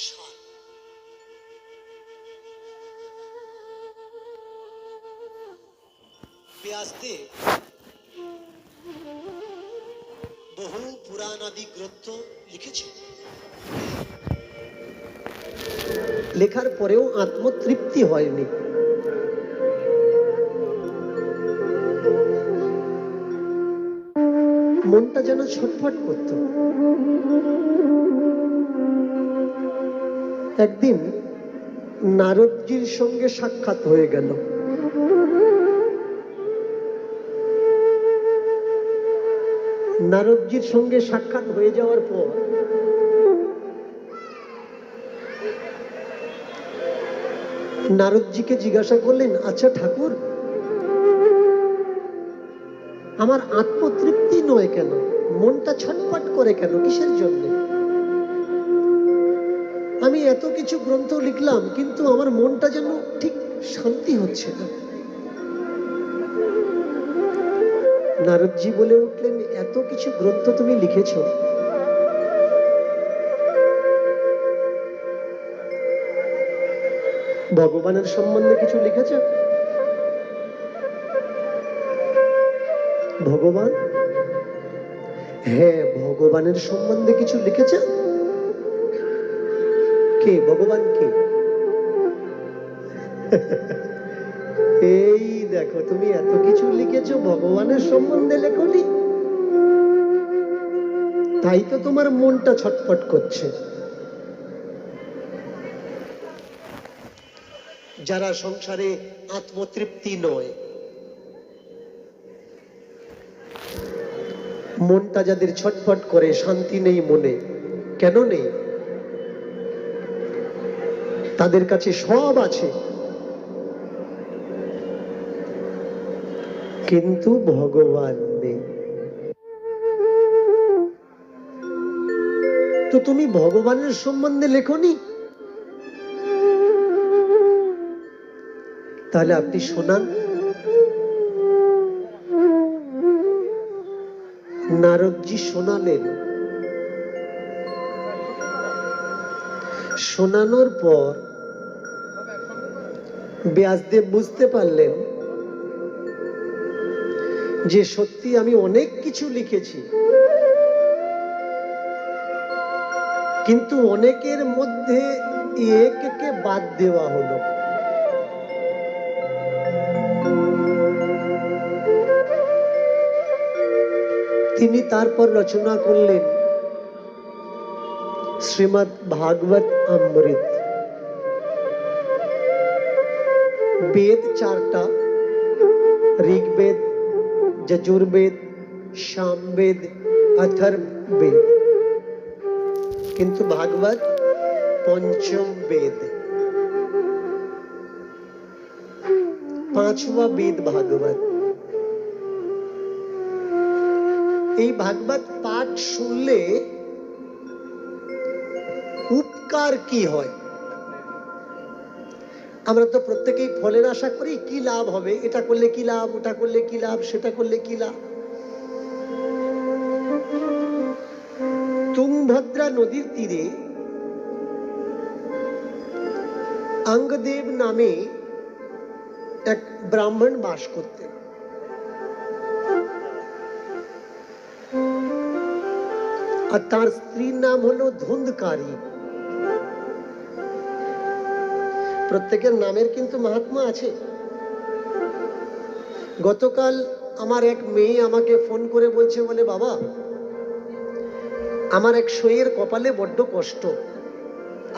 সার। ব্যাসদেব বহু পুরাণাদি গ্রন্থ লিখেছেন, লেখার পরেও আত্মতৃপ্তি হয়নি। মনটা যেন ছটফট করত। একদিন নারদজির সঙ্গে সাক্ষাৎ হয়ে গেল। নারদজির সঙ্গে সাক্ষাৎ হয়ে যাওয়ার পর নারদজিকে জিজ্ঞাসা করলেন, আচ্ছা ঠাকুর, আমার আত্মতৃপ্তি নয় কেন, মনটা ছটফট করে কেন, কিসের জন্য? আমি এত কিছু গ্রন্থ লিখলাম কিন্তু আমার মনটা যেন ঠিক শান্তি হচ্ছে না। নারদজি বলে উঠলেন, এত কিছু গ্রন্থ তুমি লিখেছ, ভগবানের সম্বন্ধে কিছু লিখেছ? ভগবান? হ্যাঁ, ভগবানের সম্বন্ধে কিছু লিখেছ? কে ভগবান? কে? এই দেখো, তুমি এত কিছু লিখেছো, ভগবানের সম্বন্ধে লেখনি, তাই তো তোমার মনটা ছটফট করছে। যারা সংসারে আত্মতৃপ্তি নয়, মনটা যাদের ছটফট করে, শান্তি নেই মনে, কেন নেই? তাদের কাছে সব আছে কিন্তু ভগবান নেই। তো তুমি ভগবানের সম্বন্ধে লেখনি, তাহলে আপনি শোনান। নারদজি শোনালেন। শোনানোর পর ব্যাসদেব বুঝতে পারলেন যে সত্যি আমি অনেক কিছু লিখেছি, কিন্তু অনেকের মধ্যে একে বাদ দেওয়া হলো। তিনি তারপর রচনা করলেন শ্রীমদ্ ভাগবত অমৃত। বেদ চারটা, ঋগ্বেদ, যজুর্বেদ, সামবেদ, অথর্ববেদ, কিন্তু ভাগবত পঞ্চম বেদ, পাঁচवा বেদ ভাগবত। এই ভাগবত পাঠ শুনলে উপকার কি হয়? আমরা তো প্রত্যেকেই ফলের আশা করি, কি লাভ হবে, এটা করলে কি লাভ, ওটা করলে কি লাভ, সেটা করলে কি লাভ। তুঙ্গভদ্রা নদীর তীরে অঙ্গদেব নামে এক ব্রাহ্মণ বাস করতেন। আর তার স্ত্রীর নাম হলো ধুন্ধকারী। প্রত্যেকের নামের কিন্তু মাহাত্ম্য আছে। গতকাল আমার এক মেয়ে আমাকে ফোন করে বলছে, বলে বাবা, আমার এক সইয়ের কপালে বড্ড কষ্ট,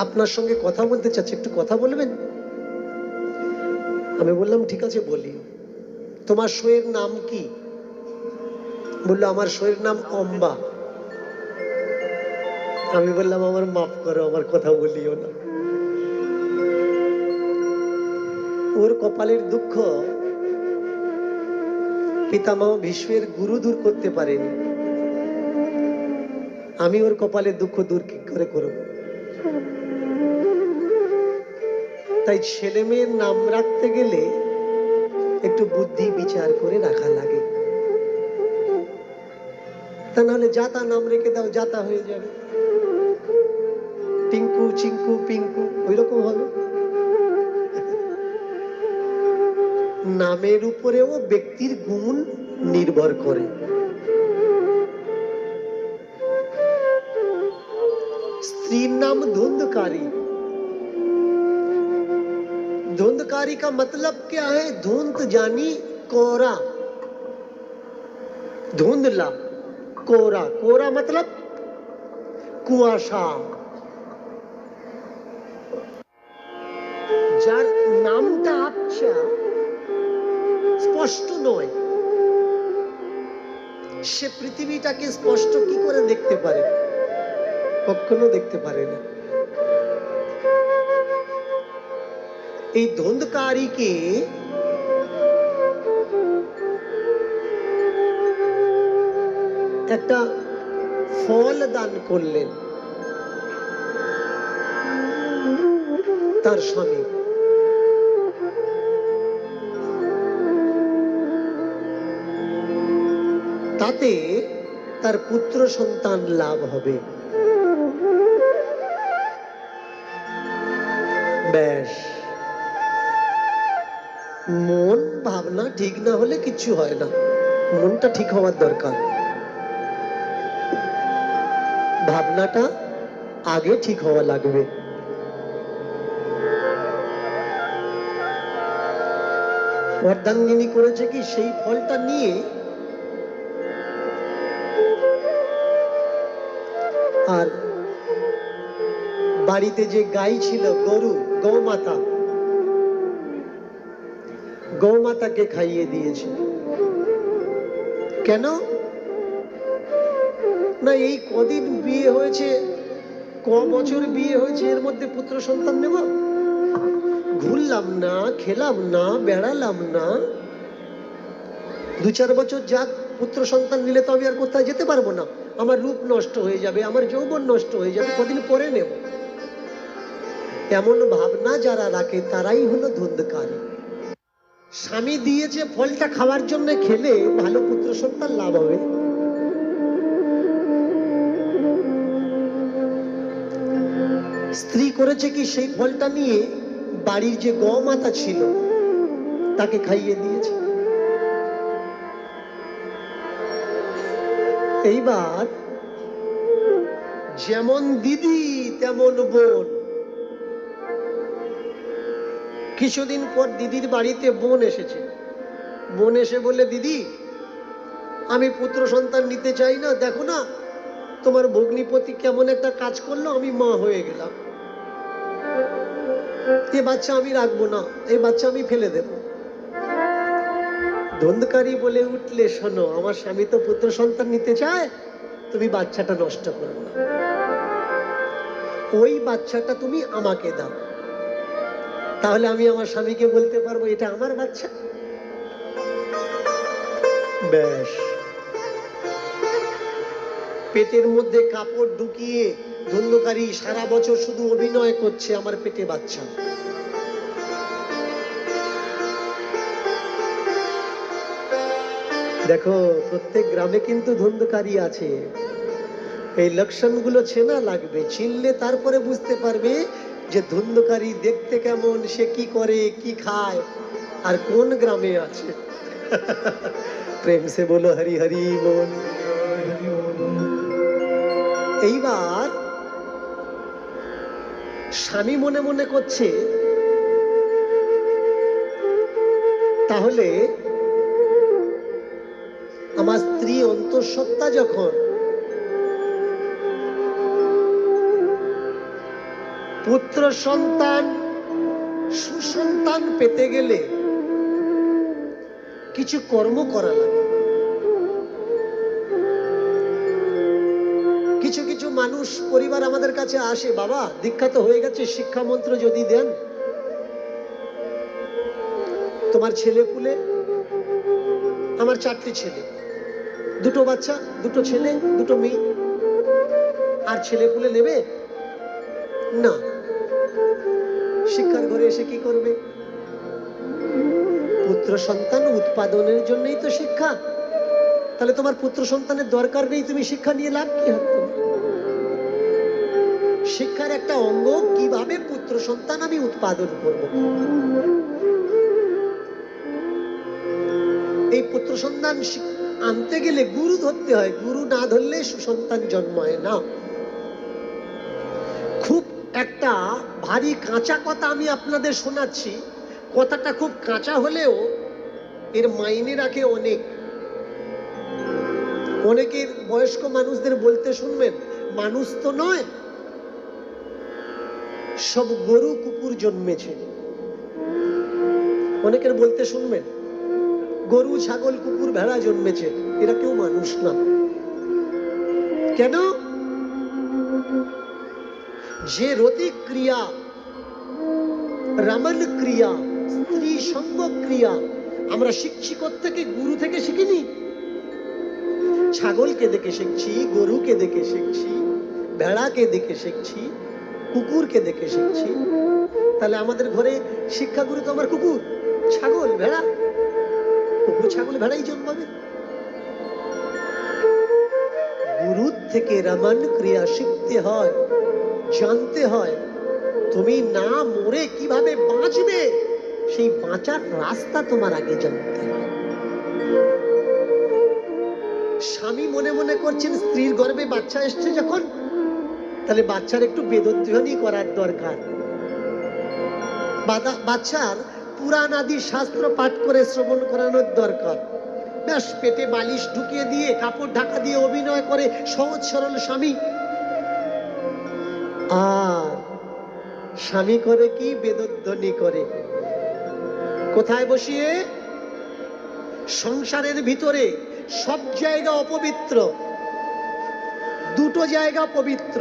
আপনার সঙ্গে কথা বলতে চাচ্ছি, একটু কথা বলবেন? আমি বললাম ঠিক আছে বলি। তোমার সইয়ের নাম কি? বললো আমার সইয়ের নাম অম্বা। আমি বললাম আমার মাফ করো, আমার কথা বলিও না। ওর কপালের দুঃখ পিতামহ ভীষ্মের গুরু দূর করতে পারেনি, আমি ওর কপালের দুঃখ দূর কি করে করব? তাই ছেলে মেয়ের নাম রাখতে গেলে একটু বুদ্ধি বিচার করে রাখা লাগে, তা নাহলে যাতা নাম রেখে দাও, যাতা হয়ে যাবে। টিঙ্কু চিঙ্কু পিঙ্কু ওই রকম হবে। নামের উপরেও ব্যক্তির গুণ নির্ভর করে। स्त्री नाम धुंधकारी। धुंधकारी का मतलब क्या है? धुंध जानी कोरा, धुंधला, कोरा। कोरा मतलब কুয়াশা। যার নামটা আচ্ছা স্পষ্ট নয়, সে পৃথিবীটাকে স্পষ্ট কি করে দেখতে পারে? কখনো দেখতে পারে না। এই ধুন্ধকারীকে একটা ফল দান করলেন তার স্বামী। তাতে তার পুত্র সন্তান লাভ হবে। ব্যাস, মন ভাবনা ঠিক না হলে কিছু হয় না। মনটা ঠিক হওয়ার দরকার, ভাবনাটা আগে ঠিক হওয়া লাগবে। অর্ধাঙ্গিনী করেছে কি, সেই ফলটা নিয়ে আর বাড়িতে যে গাই ছিল, গরু, গৌমাতা, গৌমাতাকে খাইয়ে দিয়েছে। কেন না, এই কদিন বিয়ে হয়েছে, ক বছর বিয়ে হয়েছে, এর মধ্যে পুত্র সন্তান নেব? ঘুরলাম না, খেলাম না, বেড়ালাম না, 2-4 বছর যাক, পুত্র সন্তান নিলে তো আমি আর কোথায় যেতে পারবো না, আমার রূপ নষ্ট হয়ে যাবে, আমার যৌবন নষ্ট হয়ে যাবে, কদিন পরে নেব। এমন ভাবনা যারা রাখে তারাই হলো ধুন্ধকারী। স্বামী দিয়েছে ফলটা খাওয়ার জন্য, খেলে ভালো পুত্র সন্তান লাভ হবে। স্ত্রী করেছে কি, সেই ফলটা নিয়ে বাড়ির যে গৌমাতা ছিল তাকে খাইয়ে দিয়েছে। এইবার যেমন দিদি তেমন বোন। কিছুদিন পর দিদির বাড়িতে বোন এসেছে। বোন এসে বললে, দিদি আমি পুত্র সন্তান নিতে চাই না, দেখো না তোমার ভগ্নিপতি কেমন একটা কাজ করলো, আমি মা হয়ে গেলাম, এ বাচ্চা আমি রাখবো না, এই বাচ্চা আমি ফেলে দেব। ধুন্ধকারী বলে উঠলে, শোনো, আমার স্বামী তো পুত্র সন্তান নিতে চায়, তুমি বাচ্চাটা নষ্ট করো না, ওই বাচ্চাটা তুমি আমাকে দাও, তাহলে আমি আমার স্বামীকে বলতে পারবো এটা আমার বাচ্চা। ব্যাস, পেটের মধ্যে কাপড় ঢুকিয়ে ধুন্ধকারী সারা বছর শুধু অভিনয় করছে, আমার পেটে বাচ্চা। দেখো, প্রত্যেক গ্রামে কিন্তু ধুন্ধকারী আছে। এই লক্ষণগুলো চেনা লাগবে, চিনলে তারপরে বুঝতে পারবে যে ধুন্ধকারী দেখতে কেমন, সে কি করে, কি খায়, আর কোন গ্রামে আছে। প্রেম সে বলো হরি হরি বল। এইবার স্বামী মনে মনে করছে, তাহলে আমার স্ত্রী অন্তঃসত্ত্বা যখন পুত্র সন্তান সুসন্তান পেতে গেলে কিছু কর্ম করা লাগে। কিছু কিছু মানুষ পরিবার আমাদের কাছে আসে, বাবা দীক্ষা তো হয়ে গেছে, শিক্ষা মন্ত্র যদি দেন। তোমার ছেলে পুলে, আমার 4টে ছেলে, 2টো বাচ্চা, 2টো ছেলে, 2টো মেয়ে, আর ছেলে পুলে নেবে না। শিক্ষার ঘরে এসে কি করবে? পুত্র সন্তান উৎপাদনের জন্যই তো শিক্ষা। তাহলে তোমার পুত্র সন্তানের দরকার নেই, তুমি শিক্ষা নিয়ে লাভ কি হবে? শিক্ষার একটা একটা অঙ্গ, কিভাবে পুত্র সন্তান আমি উৎপাদন করব। এই পুত্র সন্তান আনতে গেলে গুরু ধরতে হয়, গুরু না ধরলে সুসন্তান জন্মায় না। খুব একটা ভারী কাঁচা কথা আমি আপনাদের শোনাচ্ছি, কথাটা খুব কাঁচা হলেও এর মাইনে রাখে অনেক। অনেকের বয়স্ক মানুষদের বলতে শুনবেন, মানুষ তো নয়, সব গরু কুকুর জন্মেছে। অনেকের বলতে শুনবেন, গরু ছাগল কুকুর ভেড়া জন্মেছে, এরা কেউ মানুষ না। কেন? যে রতি ক্রিয়া, রমন ক্রিয়া, স্ত্রী সঙ্গ ক্রিয়া আমরা শিখছি কোত্থেকে? গুরু থেকে শিখিনি। ছাগলকে দেখে শিখছি, গরুকে দেখে শিখছি, ভেড়াকে দেখে শিখছি, কুকুরকে দেখে শিখছি। তাহলে আমাদের ঘরে শিক্ষাগুরু তো আমার কুকুর, ছাগল, ভেড়া। কুকুর ছাগল ভেড়াই জন্মাবে। গুরুর থেকে রমন ক্রিয়া শিখতে হয়, জানতে হয়। তুমি না মরে কিভাবে বাঁচবে, সেই বাঁচার রাস্তা তোমার আগে জানতে হয়। স্বামী মনে মনে করছেন স্ত্রীর গর্ভে বাচ্চা এসছে যখন, তাহলে বাচ্চার একটু বেদধ্বনি করার দরকার। বাচ্চার পুরাণ আদি শাস্ত্র পাঠ করে শ্রবণ করানোর দরকার। ব্যাস, পেটে বালিশ ঢুকিয়ে দিয়ে কাপড় ঢাকা দিয়ে অভিনয় করে সহজ সরল স্বামী। আর স্বামী করে কি? বেদধ্বনি করে। কোথায় বসিয়ে? সংসারের ভিতরে সব জায়গা অপবিত্র, দুটো জায়গা পবিত্র,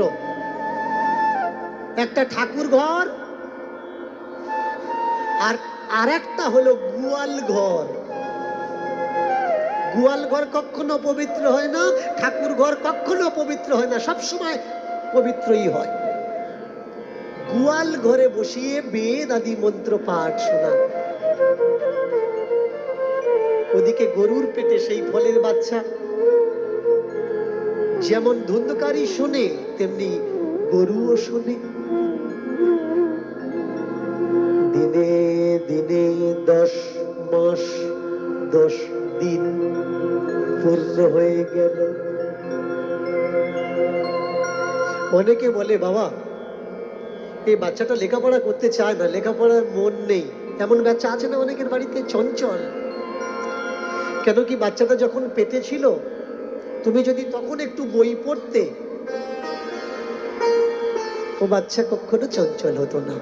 একটা ঠাকুর ঘর আর আরেকটা হলো গোয়াল ঘর। গোয়াল ঘর কখনো পবিত্র হয় না, ঠাকুর ঘর কখনো পবিত্র হয় না, সবসময় পবিত্রই হয়। গোয়াল ঘরে বসিয়ে বেদ আদি মন্ত্র পাঠ শোনা, ওদিকে গরুর পেটে সেই ফলের বাচ্চা। যেমন ধুন্ধকারী শোনে, তেমনি গরুও শোনে। দিনে দিনে 10 মাস 10 দিন পূর্ণ হয়ে গেল। অনেকে বলে, বাবা এই বাচ্চাটা লেখাপড়া করতে চায় না, লেখাপড়ার মন নেই। এমন বাচ্চা আছে না অনেকের বাড়িতে, চঞ্চল। কেন কি? বাচ্চাটা যখন পেটে ছিল, তুমি যদি তখন একটু বই পড়তে, ও বাচ্চা কখনো চঞ্চল হতো না।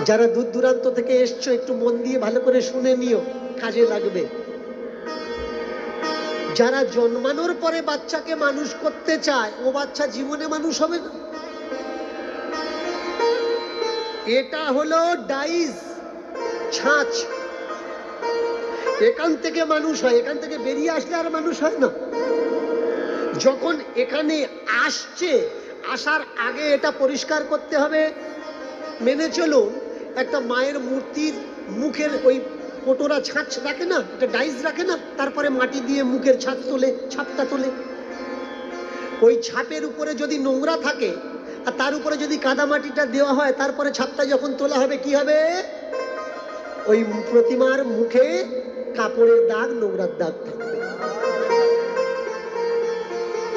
যারা দূর দূরান্ত থেকে এসছো, একটু মন দিয়ে ভালো করে শুনে নিও, কাজে লাগবে। যারা জন্মানোর পরে বাচ্চাকে মানুষ করতে চায়, ও বাচ্চা জীবনে মানুষ হবে না। এটা হলো ডাইস, ছাঁচ। এখান থেকে মানুষ হয়, এখান থেকে বেরিয়ে আসলে আর মানুষ হয় না। যখন এখানে আসছে, আসার আগে এটা পরিষ্কার করতে হবে। মেনে চলুন, একটা মায়ের মূর্তির মুখের ওই কোটোরা ছাঁচ রাখে না, এটা ডাইস রাখে না, তারপরে মাটি দিয়ে মুখের ছাপ তোলে, ছাপটা তোলে। ওই ছাপের উপরে যদি নোংরা থাকে আর তার উপরে যদি কাদামাটিটা দেওয়া হয়, তারপরে ছাপটা যখন তোলা হবে, কি হবে? ওই প্রতিমার মুখে কাপড়ের দাগ, নোংরার দাগ থাকবে।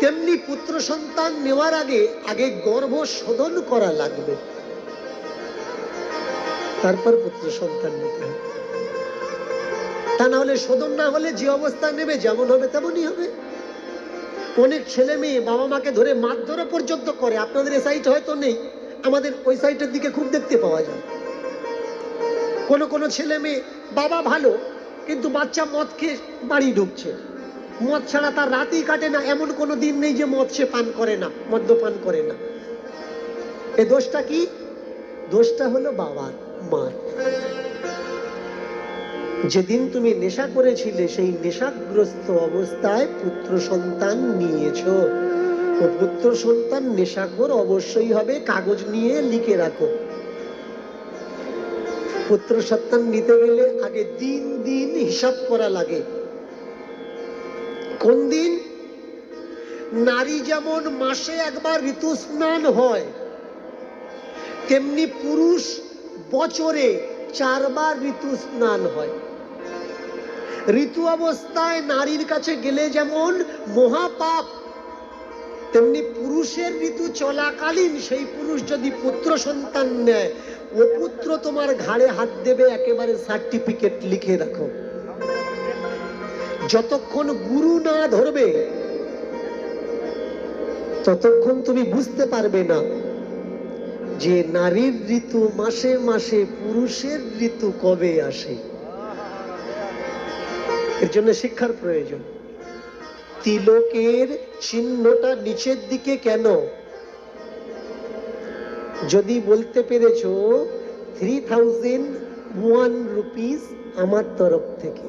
তেমনি পুত্র সন্তান নেওয়ার আগে গর্ভ শোধন করা লাগবে, তারপর পুত্র সন্তান নিতে হবে। তা না হলে, শোধন না হলে যে অবস্থা নেবে, যেমন হবে তেমনই হবে। অনেক ছেলে মেয়ে বাবা মাকে ধরে মারধর পর্যন্ত করে। আপনাদের এই সাইড হয়তো নেই, আমাদের ওই সাইডের দিকে খুব দেখতে পাওয়া যায়। কোনো ছেলে মেয়ে, বাবা ভালো, কিন্তু বাচ্চা মদ খেয়ে বাড়ি ঢুকছে। মদ ছাড়া তার রাতই কাটে না, এমন কোনো দিন নেই যে মদ সে পান করে না, মদ্যপান করে না। এ দোষটা কি? দোষটা হলো বাবার, মার। যেদিন তুমি নেশা করেছিলে, সেই নেশাগ্রস্ত অবস্থায় পুত্র সন্তান নিয়েছো। ও পুত্র সন্তান নেশাখোর অবশ্যই হবে, কাগজ নিয়ে লিখে রাখো। পুত্র সন্তান নিতে গেলে আগে দিন দিন হিসাব করা লাগে। কোন দিন? নারী যেমন মাসে একবার ঋতু স্নান হয়, তেমনি পুরুষ বছরে 4 বার ঋতু স্নান হয়। ঋতু অবস্থায় নারীর কাছে গেলে যেমন মহাপাপ, তেমনি পুরুষের ঋতু চলাকালীন সেই পুরুষ যদি পুত্র সন্তান নেয়, ও পুত্র তোমার ঘাড়ে হাত দেবে, একেবারে সার্টিফিকেট লিখে রাখো। যতক্ষণ গুরু না ধরবে ততক্ষণ তুমি বুঝতে পারবে না যে নারীর ঋতু মাসে মাসে, পুরুষের ঋতু কবে আসে। এর জন্য শিক্ষার প্রয়োজন। তিলকের চিহ্নটা নিচের দিকে কেন? যদি বলতে পেরেছো 3001 রুপিস আমার তরফ থেকে।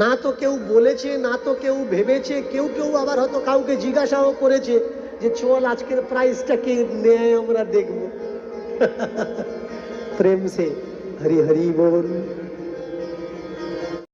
না তো কেউ বলেছে, না তো কেউ ভেবেছে, কেউ কেউ আবার হয়তো কাউকে জিজ্ঞাসাও করেছে যে চল আজকের প্রাইসটা কে নেয় আমরা দেখব। প্রেম সে হরি হরি বল।